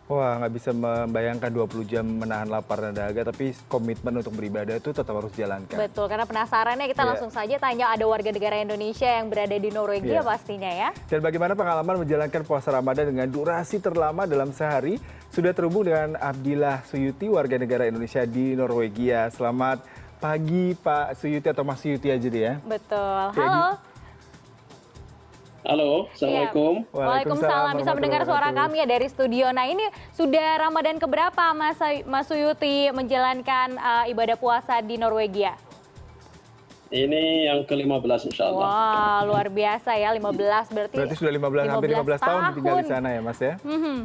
Wah, nggak bisa membayangkan 20 jam menahan lapar dan dahaga, tapi komitmen untuk beribadah itu tetap harus dijalankan. Betul, karena penasarannya kita Iya, langsung saja tanya ada warga negara Indonesia yang berada di Norwegia iya. pastinya ya. Dan bagaimana pengalaman menjalankan puasa Ramadan dengan durasi terlama dalam sehari? Sudah terhubung dengan Abdillah Suyuti, warga negara Indonesia di Norwegia. Selamat pagi Pak Suyuti atau Mas Suyuti aja deh ya. Betul. Ya, Halo. Halo, Iya. Assalamualaikum. Waalaikumsalam. Bisa mendengar suara kami ya dari studio. Nah ini sudah Ramadan keberapa Mas Suyuti menjalankan ibadah puasa di Norwegia? Ini yang ke-15 insya Allah. Wah, luar biasa ya, 15 berarti. Berarti sudah 15, hampir 15 tahun tinggal di sana ya Mas ya? Mhm.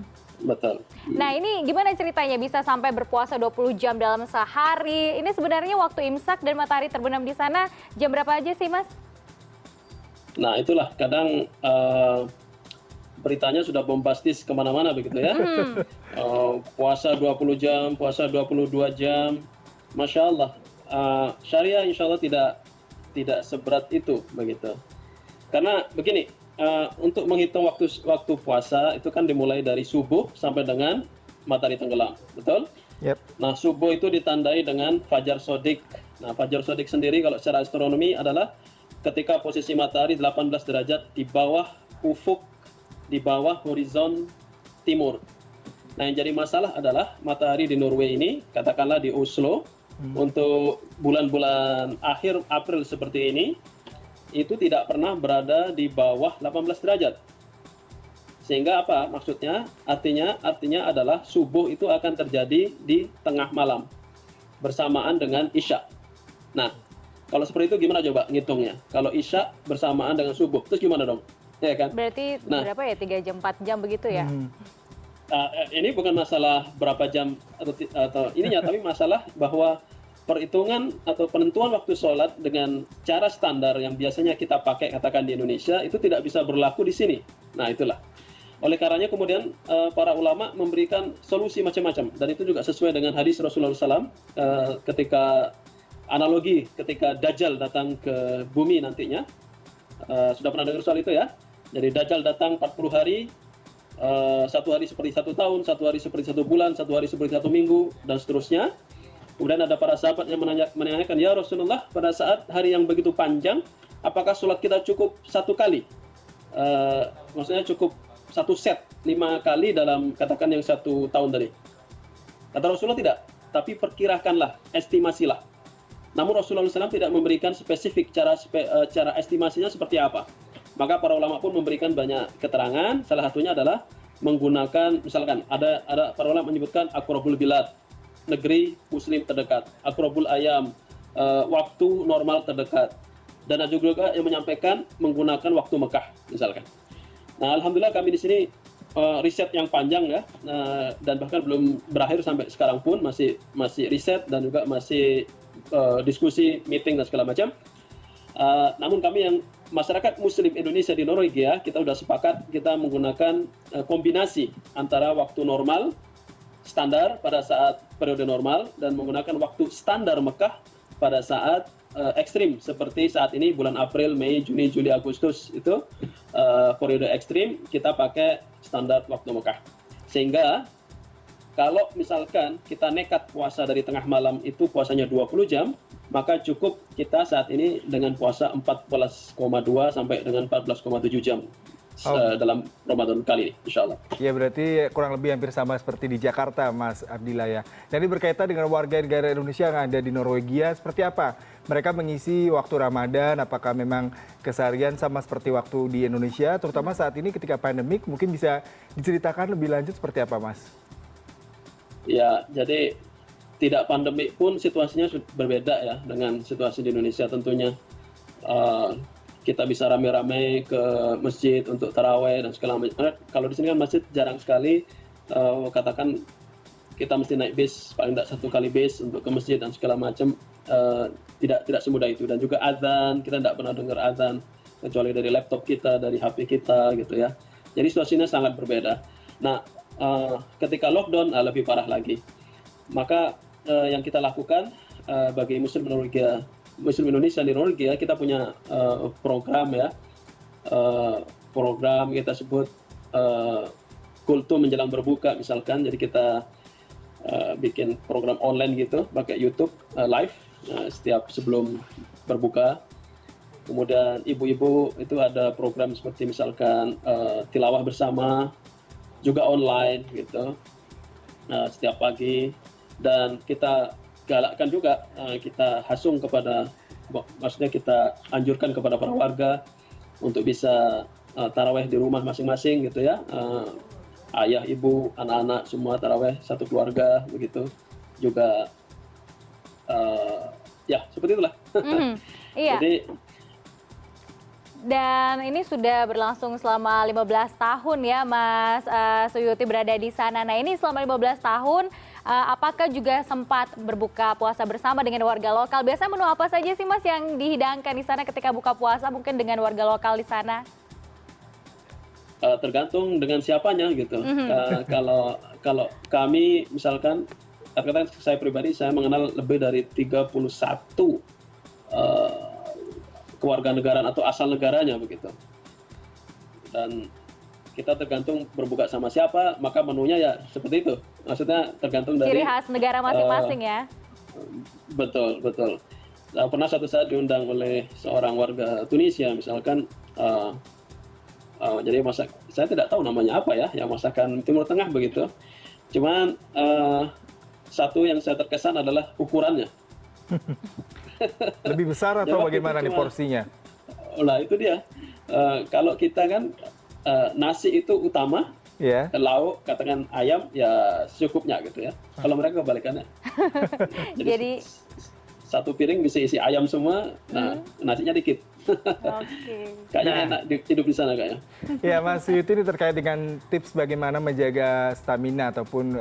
Betul. Nah ini gimana ceritanya bisa sampai berpuasa 20 jam dalam sehari? Ini sebenarnya waktu imsak dan matahari terbenam di sana jam berapa aja sih Mas? Nah, itulah kadang beritanya sudah bombastis kemana-mana begitu ya. Puasa 20 jam, puasa 22 jam. Masya Allah. Syariah insya Allah tidak seberat itu begitu. Karena begini, untuk menghitung waktu puasa itu kan dimulai dari subuh sampai dengan matahari tenggelam, betul? Yep. Nah, subuh itu ditandai dengan fajar sodik. Nah, fajar sodik sendiri kalau secara astronomi adalah ketika posisi matahari 18 derajat di bawah ufuk, di bawah horizon timur. Nah, yang jadi masalah adalah matahari di Norway ini, katakanlah di Oslo, untuk bulan-bulan akhir April seperti ini, itu tidak pernah berada di bawah 18 derajat. Sehingga apa maksudnya? Artinya adalah subuh itu akan terjadi di tengah malam bersamaan dengan Isya. Nah, kalau seperti itu gimana coba ngitungnya? Kalau Isya bersamaan dengan subuh, terus gimana dong? Ya kan? Berarti berapa ya, 3 jam, 4 jam begitu ya? Ini bukan masalah berapa jam atau ininya, tapi masalah bahwa perhitungan atau penentuan waktu sholat dengan cara standar yang biasanya kita pakai katakan di Indonesia itu tidak bisa berlaku di sini. Nah, itulah. Oleh karenanya kemudian para ulama memberikan solusi macam-macam, dan itu juga sesuai dengan hadis Rasulullah SAW ketika analogi ketika Dajjal datang ke bumi nantinya. Sudah pernah dengar soal itu ya? Jadi Dajjal datang 40 hari, satu hari seperti 1 tahun, satu hari seperti 1 bulan, satu hari seperti 1 minggu, dan seterusnya. Kemudian ada para sahabat yang menanyakan, ya Rasulullah, pada saat hari yang begitu panjang, apakah sholat kita cukup 1 kali? Maksudnya cukup 1 set, 5 kali dalam katakan yang 1 tahun tadi. Kata Rasulullah tidak, tapi perkirakanlah, estimasilah. Namun Rasulullah SAW tidak memberikan spesifik cara estimasinya seperti apa. Maka para ulama pun memberikan banyak keterangan. Salah satunya adalah menggunakan, misalkan ada para ulama menyebutkan aqrabul bilad, negeri muslim terdekat, aqrabul ayam, waktu normal terdekat. Dan ada juga yang menyampaikan menggunakan waktu Mekah misalkan. Nah, alhamdulillah kami di sini riset yang panjang ya, dan bahkan belum berakhir sampai sekarang pun masih riset dan juga masih diskusi, meeting dan segala macam. Namun kami yang masyarakat Muslim Indonesia di Norwegia, kita sudah sepakat kita menggunakan kombinasi antara waktu normal standar pada saat periode normal dan menggunakan waktu standar Mekah pada saat ekstrim seperti saat ini bulan April, Mei, Juni, Juli, Agustus itu periode ekstrim kita pakai standar waktu Mekah. Sehingga kalau misalkan kita nekat puasa dari tengah malam itu puasanya 20 jam, maka cukup kita saat ini dengan puasa 14,2 sampai dengan 14,7 jam dalam Ramadan kali ini, insya Allah. Ya berarti kurang lebih hampir sama seperti di Jakarta, Mas Abdillah ya. Jadi berkaitan dengan warga negara Indonesia yang ada di Norwegia, seperti apa? Mereka mengisi waktu Ramadan, apakah memang keseharian sama seperti waktu di Indonesia, terutama saat ini ketika pandemik, mungkin bisa diceritakan lebih lanjut seperti apa, Mas? Ya, jadi tidak pandemik pun situasinya berbeda ya dengan situasi di Indonesia tentunya. Kita bisa rame-rame ke masjid untuk taraweh dan segala macam. Kalau di sini kan masjid jarang sekali, katakan kita mesti naik bis paling tidak 1 kali bis untuk ke masjid dan segala macam. Tidak semudah itu, dan juga azan kita tidak pernah dengar azan kecuali dari laptop kita, dari HP kita gitu ya. Jadi situasinya sangat berbeda. Nah, ketika lockdown lebih parah lagi. Maka yang kita lakukan bagi Muslim Indonesia di Norwegia, kita punya program ya, program kita sebut kultum menjelang berbuka misalkan. Jadi kita bikin program online gitu pakai YouTube live setiap sebelum berbuka. Kemudian ibu-ibu itu ada program seperti misalkan tilawah bersama, juga online gitu setiap pagi. Dan kita galakkan juga, kita hasung kepada, maksudnya kita anjurkan kepada para warga untuk bisa taraweh di rumah masing-masing gitu ya. Ayah, ibu, anak-anak semua taraweh satu keluarga begitu. Juga ya seperti itulah. Iya. Jadi dan ini sudah berlangsung selama 15 tahun ya Mas Suyuti berada di sana. Nah ini selama 15 tahun, apakah juga sempat berbuka puasa bersama dengan warga lokal? Biasanya menu apa saja sih Mas yang dihidangkan di sana ketika buka puasa mungkin dengan warga lokal di sana? Tergantung dengan siapanya gitu. Kalau kami misalkan, katakan saya pribadi, saya mengenal lebih dari 31 kewarganegaraan atau asal negaranya begitu. Dan kita tergantung berbuka sama siapa, maka menunya ya seperti itu. Maksudnya tergantung dari ciri khas negara masing-masing ya. Betul, betul. Nah, pernah satu saat diundang oleh seorang warga Tunisia misalkan, jadi saya tidak tahu namanya apa ya, yang masakan Timur Tengah begitu. Cuman satu yang saya terkesan adalah ukurannya. Lebih besar atau bagaimana nih porsinya? Nah itu dia. Kalau kita kan nasi itu utama, lauk katakan ayam ya secukupnya gitu ya. Kalau mereka kebalikannya. Jadi satu piring bisa isi ayam semua, nah nasinya dikit. Kayaknya enak hidup di sana kayaknya. Ya Mas Suyuti, ini terkait dengan tips bagaimana menjaga stamina ataupun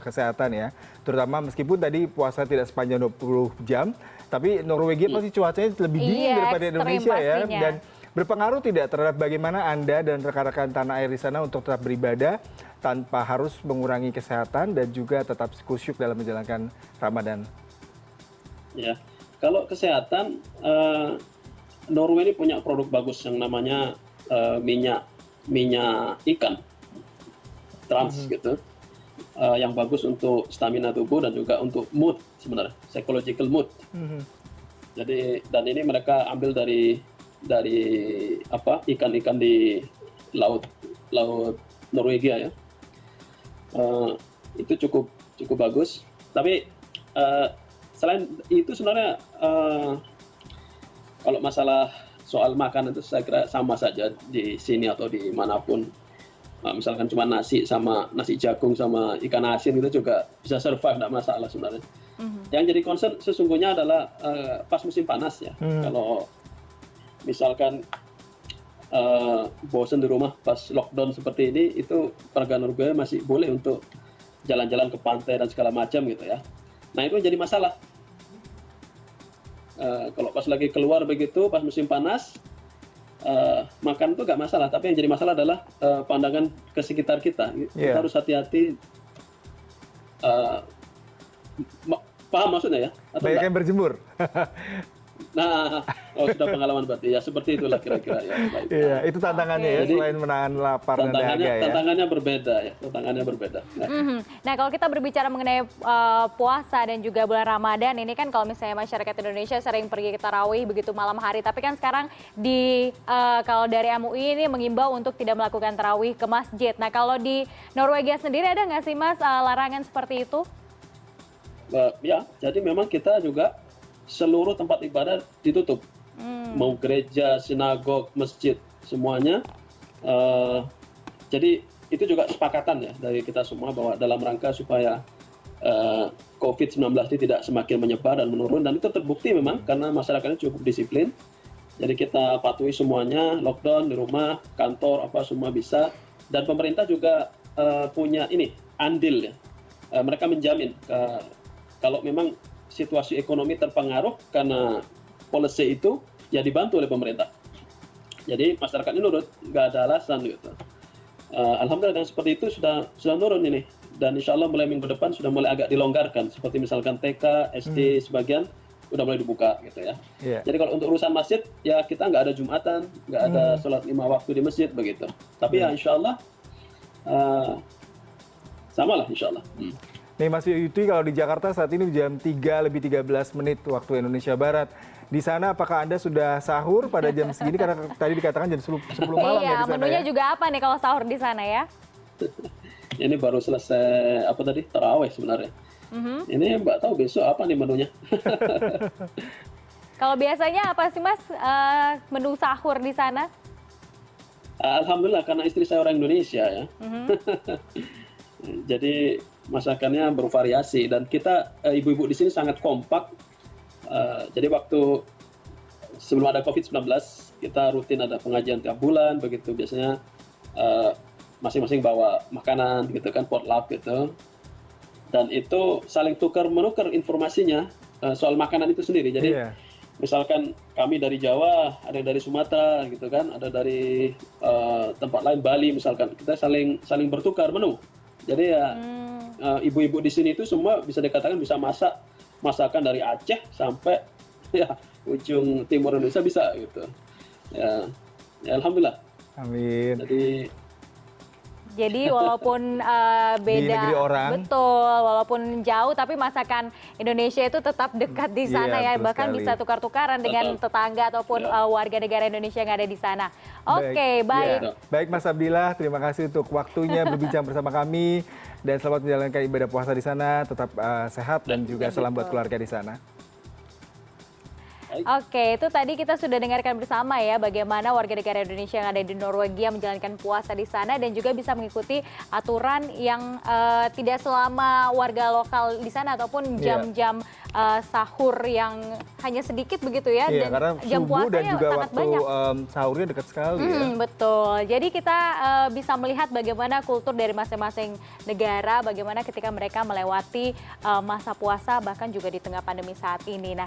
kesehatan ya. Terutama meskipun tadi puasa tidak sepanjang 20 jam, tapi Norwegia pasti cuacanya lebih dingin daripada Indonesia pastinya. ya. Dan berpengaruh tidak terhadap bagaimana Anda dan rekan-rekan tanah air di sana untuk tetap beribadah tanpa harus mengurangi kesehatan dan juga tetap khusyuk dalam menjalankan Ramadan? Ya, kalau kesehatan, Norway ini punya produk bagus yang namanya minyak ikan trans gitu, yang bagus untuk stamina tubuh dan juga untuk mood sebenarnya, psychological mood. Jadi dan ini mereka ambil dari ikan-ikan di laut Norwegia ya. Itu cukup bagus. Tapi selain itu sebenarnya kalau masalah soal makan itu saya kira sama saja di sini atau di manapun. Misalkan cuma nasi jagung sama ikan asin itu juga bisa survive, tidak masalah sebenarnya. Yang jadi concern sesungguhnya adalah pas musim panas ya. Kalau misalkan bosen di rumah pas lockdown seperti ini, itu warga Norwegia masih boleh untuk jalan-jalan ke pantai dan segala macam gitu ya. Nah itu jadi masalah. Kalau pas lagi keluar begitu, pas musim panas, makan itu nggak masalah. Tapi yang jadi masalah adalah pandangan ke sekitar kita. Kita harus hati-hati. Paham maksudnya ya? Banyak yang berjemur. Nah, sudah pengalaman berarti ya, seperti itulah kira-kira ya. Iya, itu tantangannya ya, selain menahan lapar dan dahaga ya. Tantangannya berbeda. Nah, kalau kita berbicara mengenai puasa dan juga bulan Ramadan, ini kan kalau misalnya masyarakat Indonesia sering pergi ke tarawih begitu malam hari, tapi kan sekarang kalau dari MUI ini mengimbau untuk tidak melakukan tarawih ke masjid. Nah, kalau di Norwegia sendiri ada nggak sih Mas larangan seperti itu? Ya, jadi memang kita juga seluruh tempat ibadah ditutup, mau gereja, sinagog, masjid, semuanya. Jadi itu juga sepakatan ya dari kita semua bahwa dalam rangka supaya COVID-19 ini tidak semakin menyebar dan menurun, dan itu terbukti memang karena masyarakatnya cukup disiplin. Jadi kita patuhi semuanya, lockdown di rumah, kantor, apa semua bisa. Dan pemerintah juga punya andil ya. Mereka menjamin kalau memang situasi ekonomi terpengaruh karena policy itu, ya dibantu oleh pemerintah. Jadi masyarakat ini nurut, nggak ada alasan gitu. Alhamdulillah dengan seperti itu sudah nurun ini. Dan insya Allah mulai minggu depan sudah mulai agak dilonggarkan. Seperti misalkan TK, SD sebagian udah mulai dibuka gitu ya. Jadi kalau untuk urusan masjid, ya kita nggak ada Jumatan, nggak ada sholat 5 waktu di masjid begitu. Tapi ya insya Allah sama lah insya Allah. Nih Mas Yuti, kalau di Jakarta saat ini jam 3:13 waktu Indonesia Barat. Di sana apakah Anda sudah sahur pada jam segini? Karena tadi dikatakan jam 10 malam ya Iya, di sana menunya ya? juga apa nih kalau sahur di sana ya? Ini baru selesai apa tadi, taraweh sebenarnya. Ini Mbak tahu besok apa nih menunya? Kalau biasanya apa sih Mas menu sahur di sana? Alhamdulillah karena istri saya orang Indonesia ya. Jadi masakannya bervariasi dan kita ibu-ibu di sini sangat kompak. Jadi waktu sebelum ada COVID-19 kita rutin ada pengajian tiap bulan begitu, biasanya masing-masing bawa makanan gitu kan, potluck gitu. Dan itu saling tukar-menukar informasinya soal makanan itu sendiri. Jadi misalkan kami dari Jawa, ada yang dari Sumatera gitu kan, ada dari tempat lain Bali misalkan, kita saling bertukar menu. Jadi ya ibu-ibu di sini itu semua bisa dikatakan bisa masakan dari Aceh sampai ya ujung timur Indonesia bisa gitu. Ya alhamdulillah. Amin. Jadi walaupun beda, Di negeri orang. betul, walaupun jauh, tapi masakan Indonesia itu tetap dekat di sana Iya, ya, betul bahkan sekali. bisa tukar-tukaran dengan tetangga ataupun warga negara Indonesia yang ada di sana. Oke, baik. Ya. Baik Mas Abdillah, terima kasih untuk waktunya berbincang bersama kami dan selamat menjalankan ibadah puasa di sana. Tetap sehat dan juga salam buat keluarga di sana. Oke, itu tadi kita sudah dengarkan bersama ya bagaimana warga negara Indonesia yang ada di Norwegia menjalankan puasa di sana dan juga bisa mengikuti aturan yang tidak selama warga lokal di sana ataupun jam-jam sahur yang hanya sedikit begitu ya, Iya, dan karena jam subuh puasanya dan juga sangat waktu banyak. sahurnya dekat sekali ya. Betul. Jadi kita bisa melihat bagaimana kultur dari masing-masing negara, bagaimana ketika mereka melewati masa puasa bahkan juga di tengah pandemi saat ini. Nah,